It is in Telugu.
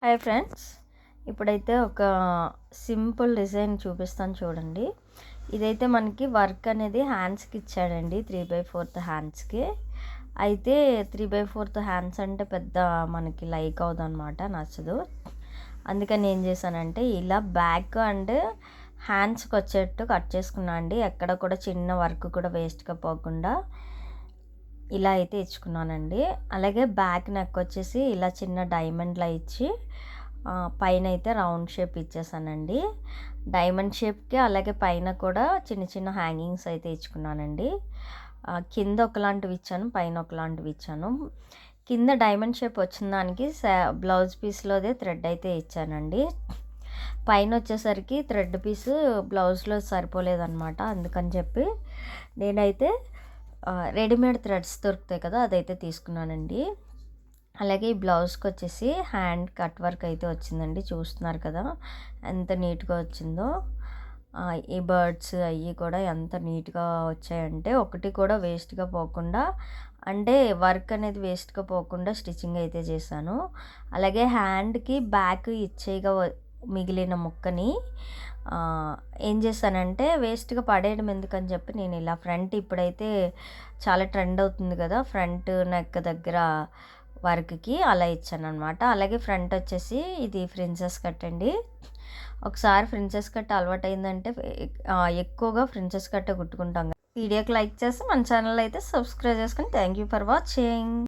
హాయ్ ఫ్రెండ్స్, ఇప్పుడైతే ఒక సింపుల్ డిజైన్ చూపిస్తాను చూడండి. ఇదైతే మనకి వర్క్ అనేది హ్యాండ్స్కి ఇచ్చాడండి, 3/4 హ్యాండ్స్కి. అయితే 3/4 హ్యాండ్స్ అంటే పెద్ద మనకి లైక్ అవుతుంది అనమాట, నచ్చదు. అందుకని ఏం చేశానంటే ఇలా బ్యాక్ అండ్ హ్యాండ్స్కి వచ్చేట్టు కట్ చేసుకున్నా అండి. ఎక్కడ కూడా చిన్న వర్క్ కూడా వేస్ట్గా పోకుండా ఇలా అయితే ఇచ్చుకున్నానండి. అలాగే బ్యాక్ నెక్ వచ్చేసి ఇలా చిన్న డైమండ్లా ఇచ్చి పైన అయితే రౌండ్ షేప్ ఇచ్చేసానండి. డైమండ్ షేప్కి అలాగే పైన కూడా చిన్న చిన్న హ్యాంగింగ్స్ అయితే ఇచ్చుకున్నానండి. కింద ఒకలాంటివి ఇచ్చాను, పైన ఒకలాంటివి ఇచ్చాను. కింద డైమండ్ షేప్ వచ్చిన దానికి బ్లౌజ్ పీస్లోదే థ్రెడ్ అయితే ఇచ్చానండి. పైన వచ్చేసరికి థ్రెడ్ పీసు బ్లౌజ్లో సరిపోలేదన్నమాట. అందుకని చెప్పి నేనైతే రెడీమేడ్ థ్రెడ్స్ దొరుకుతాయి కదా, అదైతే తీసుకున్నానండి. అలాగే ఈ బ్లౌజ్కి వచ్చేసి హ్యాండ్ కట్ వర్క్ అయితే వచ్చిందండి. చూస్తున్నారు కదా ఎంత నీట్గా వచ్చిందో. ఈ బర్డ్స్ అవి కూడా ఎంత నీట్గా వచ్చాయంటే ఒకటి కూడా వేస్ట్గా పోకుండా, అంటే వర్క్ అనేది వేస్ట్గా పోకుండా స్టిచ్చింగ్ అయితే చేశాను. అలాగే హ్యాండ్కి బ్యాక్ ఇచ్చేగా మిగిలిన ముక్కని ఏం చేశానంటే వేస్ట్గా పడేయడం ఎందుకని చెప్పి నేను ఇలా ఫ్రంట్, ఇప్పుడైతే చాలా ట్రెండ్ అవుతుంది కదా ఫ్రంట్ నెక్ దగ్గర వర్క్కి, అలా ఇచ్చాను అనమాట. అలాగే ఫ్రంట్ వచ్చేసి ఇది ప్రిన్సెస్ కట్ అండి. ఒకసారి ప్రిన్సెస్ కట్ అలవాటు అయిందంటే ఎక్కువగా ప్రిన్సెస్ కట్ కుట్టుకుంటాం. వీడియోకి లైక్ చేసి మన ఛానల్ అయితే సబ్స్క్రైబ్ చేసుకొని థ్యాంక్ యూ ఫర్ వాచింగ్.